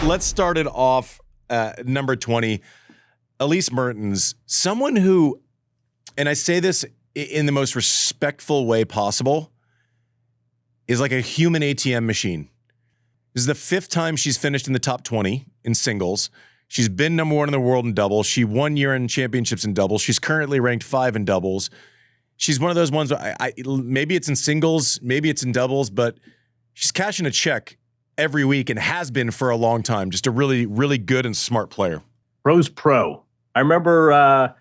Let's start it off number 20, Elise Mertens, someone who, and I say this in the most respectful way possible, is like a human ATM machine. This is the 5th time she's finished in the top 20 in singles. She's been number 1 in the world in doubles. She won year-end championships in doubles. She's currently ranked 5 in doubles. She's one of those ones, maybe it's in singles, maybe it's in doubles, but she's cashing a check every week and has been for a long time. Just a really, really good and smart player. Pro's pro. I remember,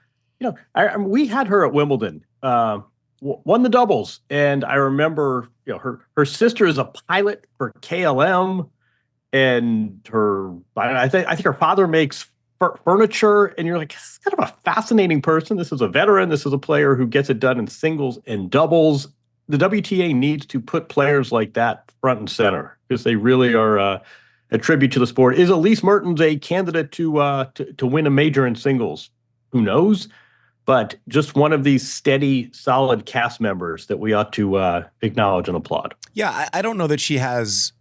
we had her at Wimbledon, won the doubles. And I remember, her sister is a pilot for KLM, and I think her father makes furniture. And you're like, this is kind of a fascinating person. This is a veteran. This is a player who gets it done in singles and doubles. The WTA needs to put players like that front and center because they really are a tribute to the sport. Is Elise Mertens a candidate to win a major in singles? Who knows? But just one of these steady, solid cast members that we ought to acknowledge and applaud. Yeah, I don't know that she has,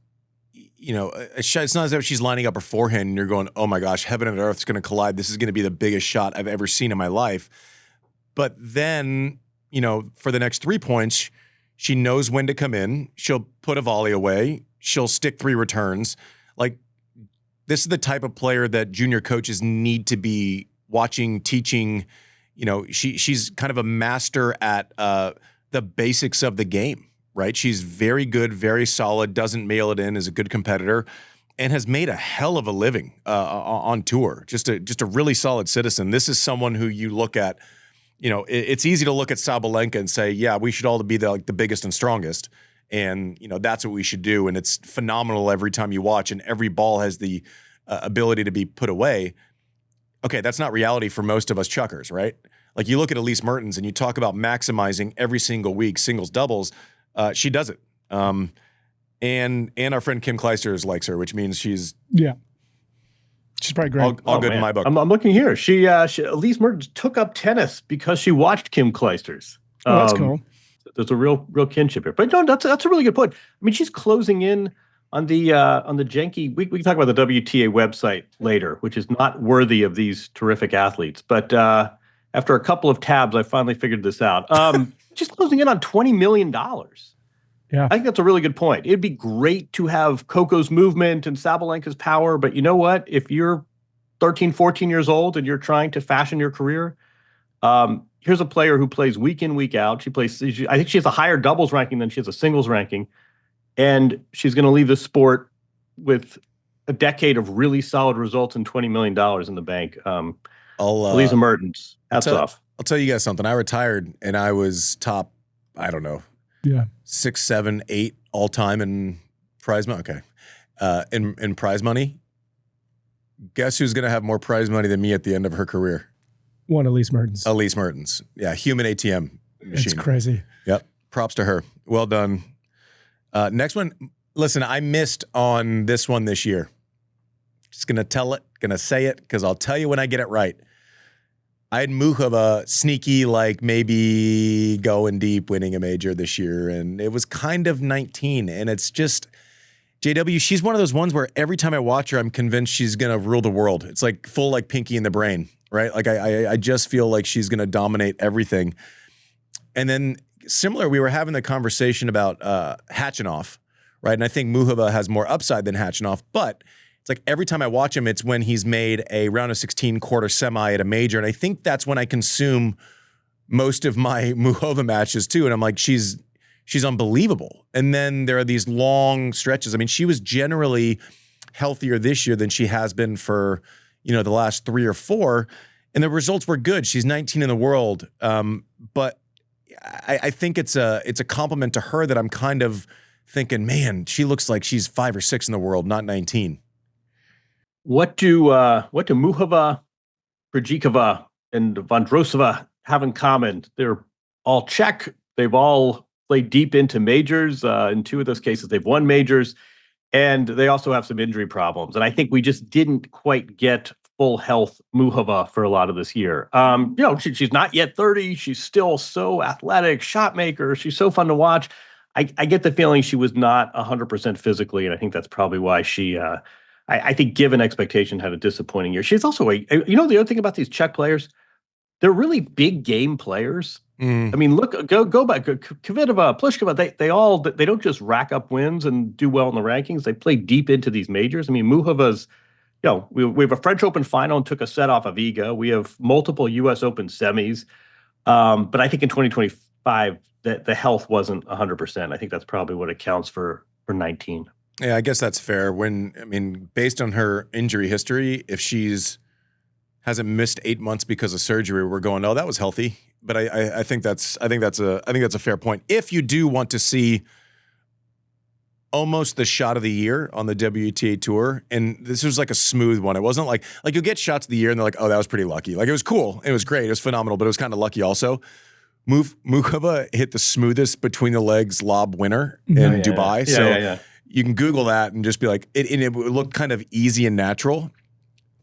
it's not as if she's lining up her forehand and you're going, oh my gosh, heaven and earth is going to collide. This is going to be the biggest shot I've ever seen in my life. But then, for the next 3 points, she knows when to come in. She'll put a volley away. She'll stick 3 returns. Like, this is the type of player that junior coaches need to be watching, teaching. She's kind of a master at the basics of the game, right? She's very good, very solid, doesn't mail it in, is a good competitor, and has made a hell of a living on tour. Just a really solid citizen. This is someone who you look at. It's easy to look at Sabalenka and say, yeah, we should all be the biggest and strongest. And, that's what we should do. And it's phenomenal every time you watch, and every ball has the ability to be put away. Okay, that's not reality for most of us chuckers, right? Like, you look at Elise Mertens and you talk about maximizing every single week, singles, doubles. She does it. And our friend Kim Clijsters likes her, which means she's probably great. All good in my book. I'm looking here. She Elise Mertens took up tennis because she watched Kim Clijsters. Oh, that's cool. There's a real kinship here. But no, that's a really good point. I mean, she's closing in on the janky. We can talk about the WTA website later, which is not worthy of these terrific athletes. But after a couple of tabs, I finally figured this out. She's closing in on $20 million. Yeah, I think that's a really good point. It'd be great to have Coco's movement and Sabalenka's power, but you know what? If you're 13, 14 years old and you're trying to fashion your career, here's a player who plays week in, week out. I think she has a higher doubles ranking than she has a singles ranking, and she's going to leave the sport with a decade of really solid results and $20 million in the bank. Elise Mertens, hats off. I'll tell you guys something. I retired and I was top, I don't know, 6, 7, 8 all time in prize money. Okay. In prize money. Guess who's going to have more prize money than me at the end of her career? One Elise Mertens. Elise Mertens. Yeah. Human ATM machine. It's crazy. Yep. Props to her. Well done. Next one. Listen, I missed on this one this year. Just going to tell it, going to say it, because I'll tell you when I get it right. I had Muchova sneaky, like maybe going deep, winning a major this year, and it was kind of 19. And it's just, JW, she's one of those ones where every time I watch her, I'm convinced she's going to rule the world. It's like full like Pinky in the Brain, right? Like I just feel like she's going to dominate everything. And then similar, we were having the conversation about Khachanov, right? And I think Muchova has more upside than Khachanov, but it's like every time I watch him, it's when he's made a round of 16 quarter semi at a major. And I think that's when I consume most of my Muchova matches too. And I'm like, she's unbelievable. And then there are these long stretches. I mean, she was generally healthier this year than she has been for, the last 3 or 4. And the results were good. She's 19 in the world. But I think it's a compliment to her that I'm kind of thinking, man, she looks like she's 5 or 6 in the world, not 19. What do Muchova, Krejcikova, and Vondrousova have in common? They're all Czech. They've all played deep into majors. In 2 of those cases, they've won majors, and they also have some injury problems. And I think we just didn't quite get full health Muchova for a lot of this year. She's not yet 30. She's still so athletic, shot maker. She's so fun to watch. I get the feeling she was not 100% physically, and I think that's probably why she I think given expectation had a disappointing year. She's also the other thing about these Czech players, they're really big game players. I mean, look, go back. Kvitova, Pliskova, they don't just rack up wins and do well in the rankings. They play deep into these majors. I mean, Muchova's, we have a French Open final and took a set off of Iga. We have multiple U.S. Open semis. But I think in 2025, the health wasn't 100%. I think that's probably what accounts for 19. Yeah, I guess that's fair. Based on her injury history, if hasn't missed 8 months because of surgery, we're going, oh, that was healthy. But I think that's a fair point. If you do want to see almost the shot of the year on the WTA tour, and this was like a smooth one. It wasn't like you'll get shots of the year and they're like, oh, that was pretty lucky. Like, it was cool. It was great. It was phenomenal, but it was kind of lucky also. Muchova hit the smoothest between the legs lob winner in Dubai. Yeah. You can Google that and just be like, it looked kind of easy and natural.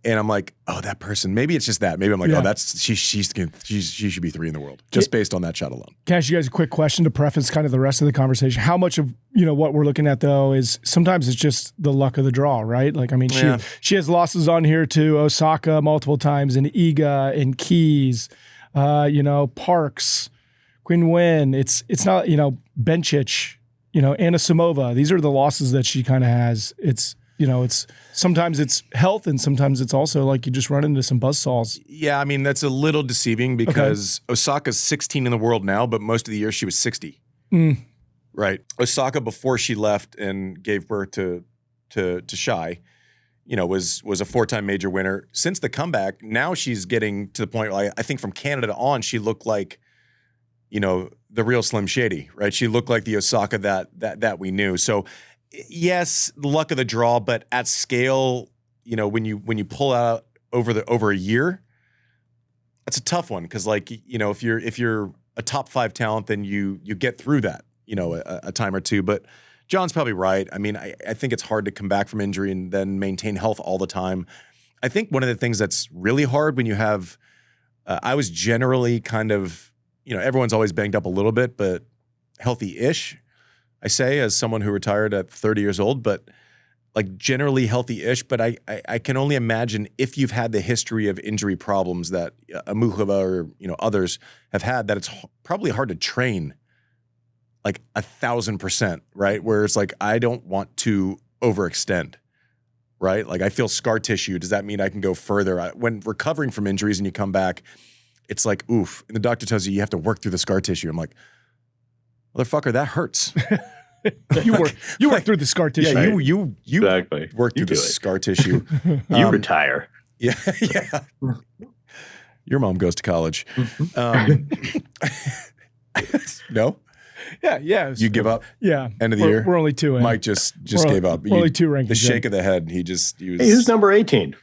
And I'm like, oh, that person, maybe it's just that. Maybe I'm like, oh, she should be 3 in the world just based on that shot alone. Can I ask you guys a quick question to preface kind of the rest of the conversation? How much of, what we're looking at though is sometimes it's just the luck of the draw, right? Like, I mean, she has losses on here to Osaka multiple times and Iga and Keys, Parks, Quinn Nguyen. It's not, Bencic, Anisimova. These are the losses that she kind of has. It's sometimes it's health and sometimes it's also like you just run into some buzzsaws. Yeah, I mean, that's a little deceiving because Osaka's 16 in the world now, but most of the year she was 60. Right. Osaka, before she left and gave birth to Shai, was a 4-time major winner. Since the comeback, now she's getting to the point where I think from Canada on, she looked like, the real Slim Shady, right? She looked like the Osaka that we knew. So yes, the luck of the draw, but at scale, when you pull out over a year, that's a tough one because if you're a top 5 talent, then you get through that a time or two. But John's probably right. I mean, I think it's hard to come back from injury and then maintain health all the time. I think one of the things that's really hard when you have, I was generally kind of, everyone's always banged up a little bit, but healthy-ish. I say as someone who retired at 30 years old, but like generally healthy-ish. But I can only imagine if you've had the history of injury problems that Muchova or others have had, that it's probably hard to train like 1,000%, right? Where it's like, I don't want to overextend, right? Like I feel scar tissue. Does that mean I can go further? When recovering from injuries and you come back, it's like, oof. And the doctor tells you have to work through the scar tissue. I'm like, motherfucker, that hurts. you work through the scar tissue. Yeah, you exactly. Work through the scar tissue. You retire. Yeah. Your mom goes to college. No? Yeah. You give up? Yeah. End of the year? We're only 2 in. Mike just gave up. We're only 2 rankings. The shake of the head. He was. Hey, who's number 18?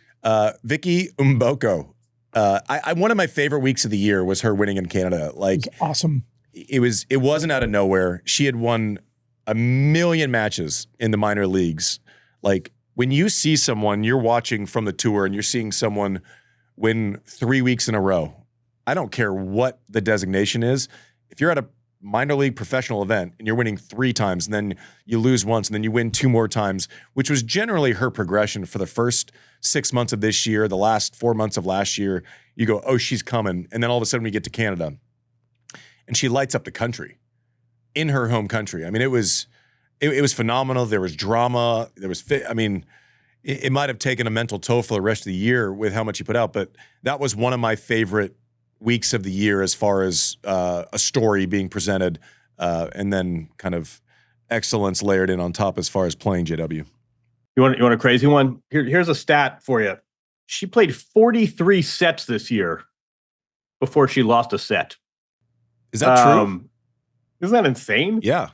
Vicky Mboko. One of my favorite weeks of the year was her winning in Canada. Like, it was awesome. It wasn't out of nowhere. She had won 1 million matches in the minor leagues. Like when you see someone, you're watching from the tour and you're seeing someone win 3 weeks in a row. I don't care what the designation is. If you're at a minor league professional event and you're winning 3 times and then you lose once and then you win 2 more times, which was generally her progression for the first 6 months of this year, the last 4 months of last year, you go, oh, she's coming. And then all of a sudden we get to Canada and she lights up the country in her home country. I mean, it was phenomenal. There was drama. There was it might have taken a mental toll for the rest of the year with how much he put out, but that was one of my favorite weeks of the year as far as a story being presented and then kind of excellence layered in on top as far as playing JW. You want a crazy one? Here's a stat for you. She played 43 sets this year before she lost a set. Is that true? Isn't that insane? Yeah.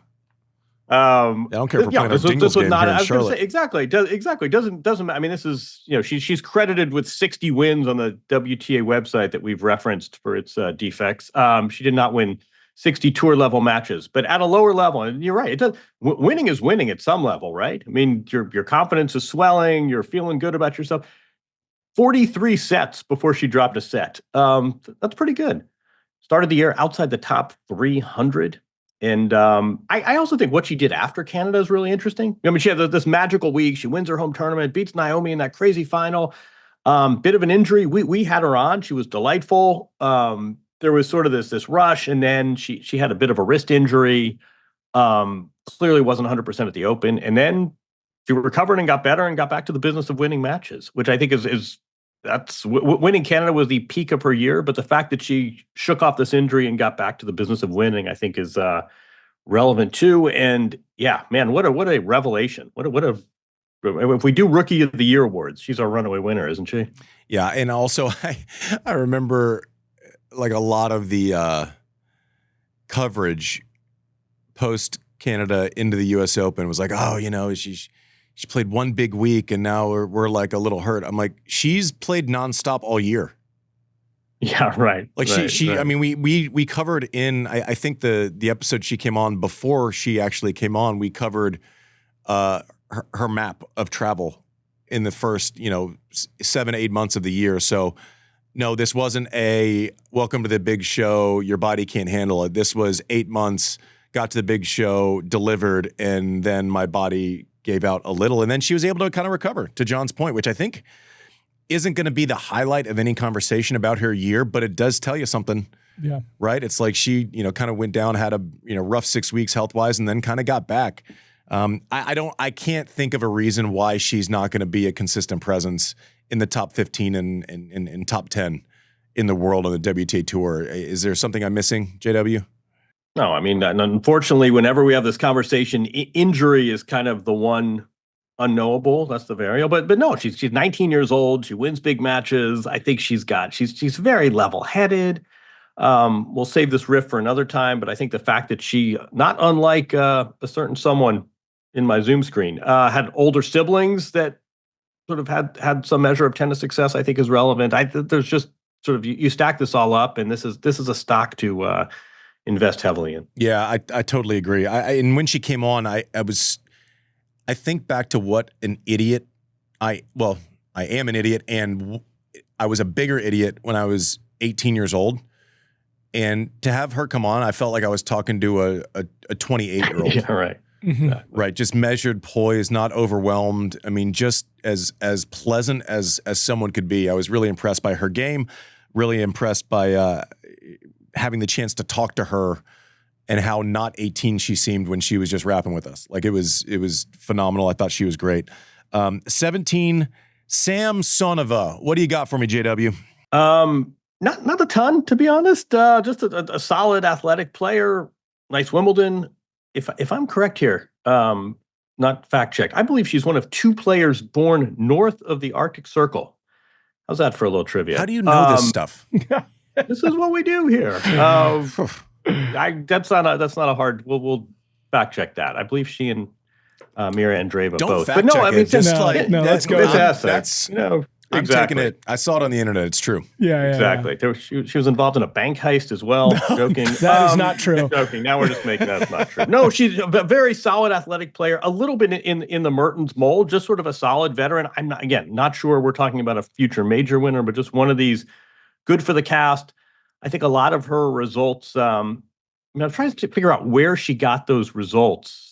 I don't care if we're playing a Jingles game here in Charlotte. Exactly. Doesn't. I mean, this is she's credited with 60 wins on the WTA website that we've referenced for its defects. She did not win 60 tour level matches, but at a lower level. And you're right. Winning is winning at some level, right? I mean, your confidence is swelling. You're feeling good about yourself. 43 sets before she dropped a set. That's pretty good. Started the year outside the top 300. And I also think what she did after Canada is really interesting. I mean, she had this magical week. She wins her home tournament, beats Naomi in that crazy final. Bit of an injury. We had her on. She was delightful. There was sort of this rush, and then she had a bit of a wrist injury. Clearly wasn't 100% at the Open, and then she recovered and got better and got back to the business of winning matches, which I think is winning Canada was the peak of her year. But the fact that she shook off this injury and got back to the business of winning, I think, is relevant too. And yeah, man, what a revelation! If we do Rookie of the Year awards, she's our runaway winner, isn't she? Yeah, and also I remember like a lot of the coverage post Canada into the U.S. Open was like, oh, she played one big week and now we're like a little hurt. I'm like, she's played nonstop all year. Yeah, right. Like right. I mean, we covered in, I think the episode she came on before she actually came on, we covered her map of travel in the first, 7-8 months of the year. So no, this wasn't a welcome to the big show, your body can't handle it. This was 8 months, got to the big show, delivered, and then my body gave out a little. And then she was able to kind of recover, to John's point, which I think isn't going to be the highlight of any conversation about her year, but it does tell you something. Yeah. Right? It's like she, kind of went down, had a, rough 6 weeks health-wise, and then kind of got back. I can't think of a reason why she's not going to be a consistent presence in the top 15 and top 10 in the world on the WTA Tour. Is there something I'm missing, JW? No, I mean, unfortunately, whenever we have this conversation, injury is kind of the one unknowable. That's the variable. But no, she's 19 years old. She wins big matches. I think she's very level-headed. We'll save this riff for another time, but I think the fact that she, not unlike a certain someone in my Zoom screen, had older siblings that sort of had some measure of tennis success, I think is relevant. There's just sort of, you stack this all up, and this is a stock to invest heavily in. Yeah, I totally agree. And when she came on, I think back to what an idiot I am an idiot, and I was a bigger idiot when I was 18 years old. And to have her come on, I felt like I was talking to a 28-year-old. Yeah, right. Mm-hmm. Right, just measured, poised, not overwhelmed. I mean, just as pleasant as someone could be. I was really impressed by her game, really impressed by having the chance to talk to her and how not 18 she seemed when she was just rapping with us. Like it was phenomenal. I thought she was great. 17, Samsonova. What do you got for me, JW? Not a ton, to be honest. Just a solid athletic player. Nice Wimbledon. If I'm correct here, not fact checked, I believe she's one of 2 players born north of the Arctic Circle. How's that for a little trivia? How do you know this stuff? This is what we do here. That's not a hard. We'll fact check that. I believe she and Mira Andreeva Don't both. fact but no, check I mean, it. Just let's go. That's I'm exactly. taking it. I saw it on the internet. It's true. Yeah, exactly. Yeah. She was involved in a bank heist as well. Joking. That is not true. Joking. Now we're just making that's not true. No, she's a very solid athletic player. A little bit in the Mertens mold, just sort of a solid veteran. I'm not sure we're talking about a future major winner, but just one of these good for the cast. I think a lot of her results. I'm trying to figure out where she got those results.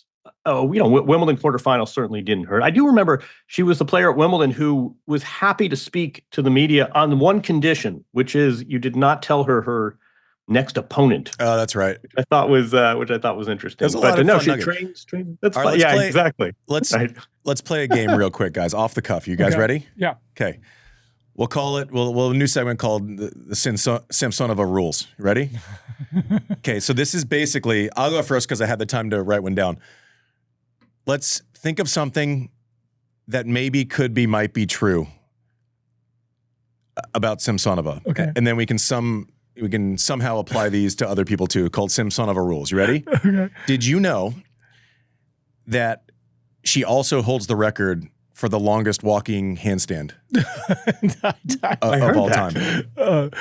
Wimbledon quarterfinals certainly didn't hurt. I do remember she was the player at Wimbledon who was happy to speak to the media on one condition, which is you did not tell her next opponent. Oh, that's right. Which I thought was interesting. There's a lot of fun she nuggets. trains. That's All fun. right, Yeah, exactly. Let's play a game real quick, guys. Off the cuff. You guys ready? Yeah. Okay. We'll call it. We'll a new segment called the Samsonova rules. Ready? Okay. So this is basically. I'll go first because I had the time to write one down. Let's think of something that maybe might be true about Samsonova. Okay. And then we can somehow apply these to other people too, called Samsonova rules. You ready? Okay. Did you know that she also holds the record for the longest walking handstand of all time?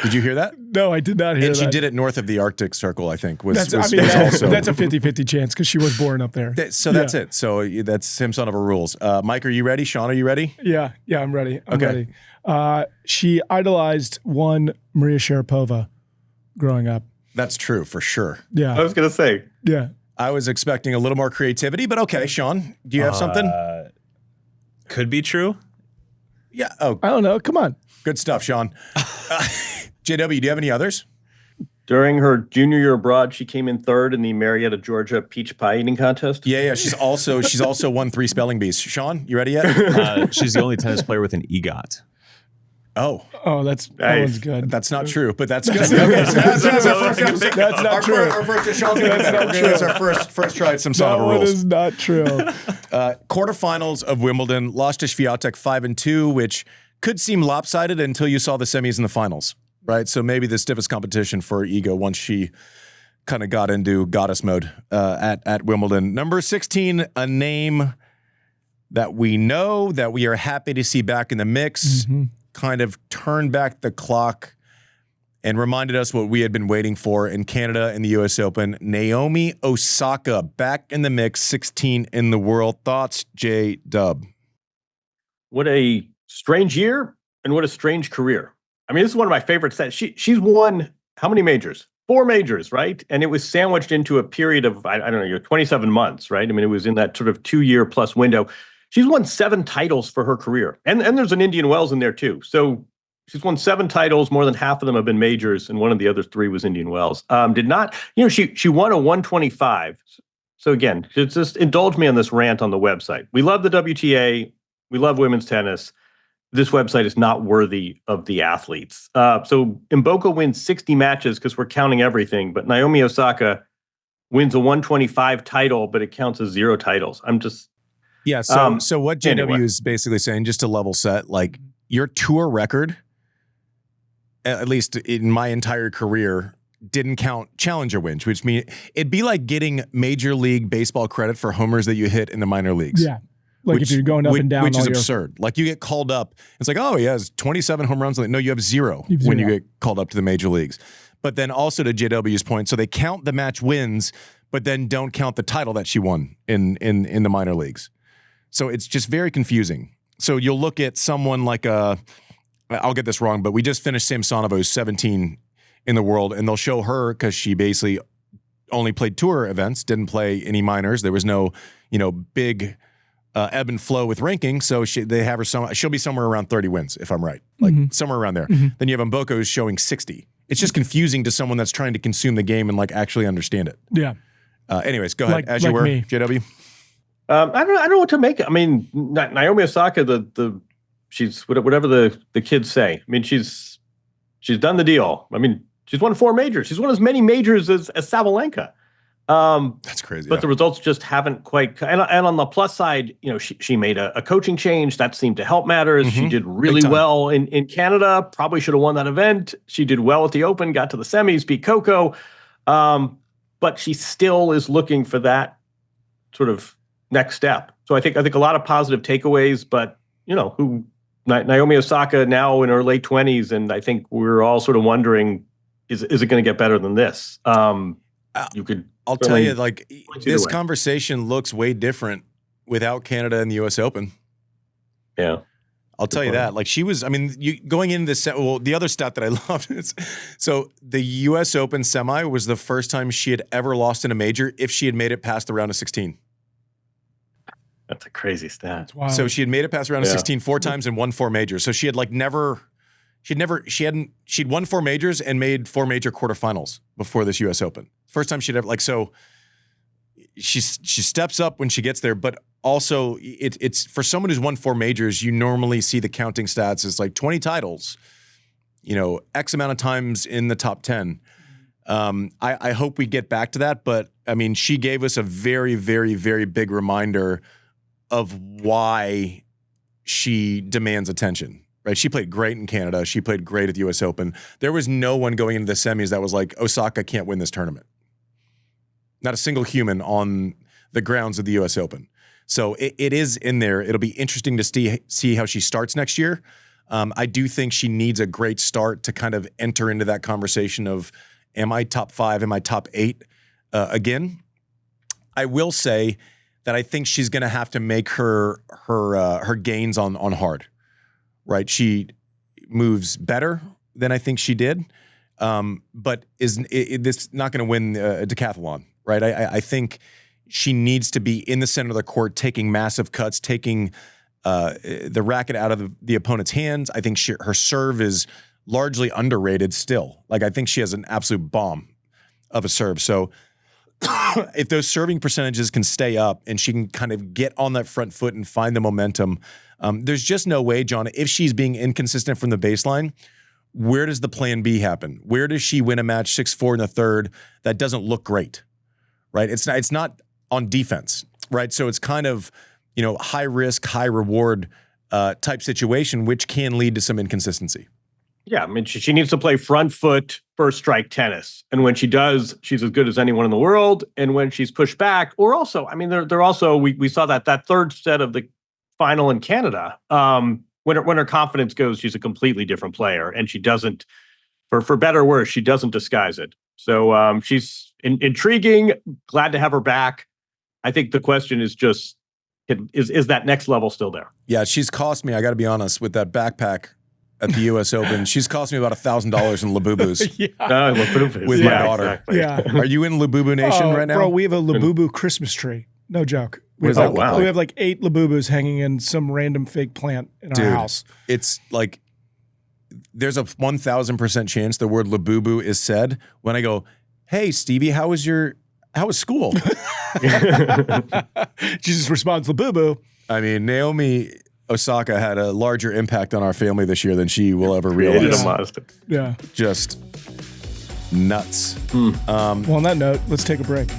Did you hear that? No, I did not hear that. And she did it north of the Arctic Circle, I think. That's a 50-50 chance because she was born up there. That's it. So that's Samsonova rules. Mike, are you ready? Sean, are you ready? Yeah, I'm ready. I'm ready. She idolized one Maria Sharapova growing up. That's true, for sure. Yeah. I was going to say. Yeah. I was expecting a little more creativity, but okay, Sean, do you have something? Could be true. Yeah. Oh, I don't know. Come on. good stuff, Sean. JW, do you have any others? During her junior year abroad, she came in third in the Marietta, Georgia peach pie eating contest. Yeah. She's also won 3 spelling bees. Sean, you ready yet? She's the only tennis player with an EGOT. Oh, That Nice. one's good. that's not true, but that's good. That's not true. Our first, Sean's gonna get better. That's our first try at some That Samsonova one rules. is not true. Quarterfinals of Wimbledon, lost to Świątek 5-2, which could seem lopsided until you saw the semis and the finals, right? So maybe the stiffest competition for Iga once she kind of got into goddess mode at Wimbledon. Number 16, a name that we know, that we are happy to see back in the mix, kind of turned back the clock and reminded us what we had been waiting for in Canada and the U.S. Open. Naomi Osaka back in the mix, 16 in the world. Thoughts, J-Dub? What a strange year and what a strange career. I mean, this is one of my favorite stats. She's won how many majors? 4 majors, right? And it was sandwiched into a period of, I don't know, 27 months, right? I mean, it was in that sort of 2-year plus window. She's won 7 titles for her career. And there's an Indian Wells in there too. So she's won 7 titles. More than half of them have been majors. And one of the other 3 was Indian Wells. She won a 125. So again, just indulge me on this rant on the website. We love the WTA. We love women's tennis. This website is not worthy of the athletes. So Mboko wins 60 matches because we're counting everything. But Naomi Osaka wins a 125 title, but it counts as 0 titles. I'm just... Yeah, so what JW is basically saying, just to level set, like your tour record, at least in my entire career, didn't count challenger wins, which means it'd be like getting Major League Baseball credit for homers that you hit in the minor leagues. Yeah. Like if you're going up and down. Which is absurd. Like you get called up. It's like, oh, he has 27 home runs. No, you have 0 when you get called up to the major leagues. But then also to JW's point, so they count the match wins, but then don't count the title that she won in the minor leagues. So it's just very confusing. So you'll look at someone like I'll get this wrong, but we just finished Samsonova, who's 17 in the world, and they'll show her because she basically only played tour events, didn't play any minors. There was no, big ebb and flow with ranking. So they have her she'll be somewhere around 30 wins, if I'm right, like somewhere around there. Then you have Mboko who's showing 60. It's just confusing to someone that's trying to consume the game and like actually understand it. Yeah. Anyways, go ahead. As you were, me. JW. I don't know what to make. I mean, Naomi Osaka, she's whatever the kids say. I mean, she's done the deal. I mean, she's won 4 majors. She's won as many majors as Sabalenka. That's crazy. But the results just haven't quite. And on the plus side, she made a coaching change that seemed to help matters. She did really well in Canada. Probably should have won that event. She did well at the Open. Got to the semis, beat Coco. But she still is looking for that sort of next step. So I think a lot of positive takeaways, but Naomi Osaka now in her late 20s, and I think we're all sort of wondering, is it going to get better than this? I'll tell you, like this conversation looks way different without Canada and the U.S. Open. Yeah. I'll tell you that. Like she was, going into this, the other stat that I loved is, so the U.S. Open semi was the first time she had ever lost in a major if she had made it past the round of 16. That's a crazy stat. Wow. So she had made it past the round of 16 4 times and won 4 majors. So she had she'd won 4 majors and made 4 major quarterfinals before this U.S. Open. First time she'd ever, so she steps up when she gets there, but also it's for someone who's won 4 majors, you normally see the counting stats as like 20 titles, X amount of times in the top 10. I hope we get back to that, but she gave us a very, very, very big reminder of why she demands attention, right? She played great in Canada. She played great at the U.S. Open. There was no one going into the semis that was like, Osaka can't win this tournament. Not a single human on the grounds of the U.S. Open. So it is in there. It'll be interesting to see how she starts next year. I do think she needs a great start to kind of enter into that conversation of, am I top 5? Am I top 8 again? I will say that I think she's going to have to make her gains on hard, right? She moves better than I think she did, but is this not going to win a decathlon, right? I think she needs to be in the center of the court, taking massive cuts, taking the racket out of the opponent's hands. I think her serve is largely underrated still. Like, I think she has an absolute bomb of a serve. So if those serving percentages can stay up and she can kind of get on that front foot and find the momentum, there's just no way, John, if she's being inconsistent from the baseline, where does the plan B happen? Where does she win a match 6-4 in the third that doesn't look great, right? It's not on defense, right? So it's kind of, high risk, high reward type situation, which can lead to some inconsistency. Yeah, I mean, she needs to play front foot, first strike tennis. And when she does, she's as good as anyone in the world. And when she's pushed back, or also, I mean, they're also, we saw that third set of the final in Canada, when her confidence goes, she's a completely different player. And she doesn't, for better or worse, she doesn't disguise it. So she's intriguing, glad to have her back. I think the question is just, is that next level still there? Yeah, she's cost me, I got to be honest, with that backpack at the U.S. Open. She's cost me about $1,000 in Labubus with my daughter. Exactly. Yeah. Are you in Labubu Nation right now? Bro, we have a Labubu Christmas tree. No joke. We have we have like 8 Labubus hanging in some random fake plant in our house. It's like there's a 1,000% chance the word Labubu is said when I go, "Hey, Stevie, how was school?" She just responds, Labubu. I mean, Naomi Osaka had a larger impact on our family this year than she will ever realize. Yeah. Just nuts. Well, on that note, let's take a break.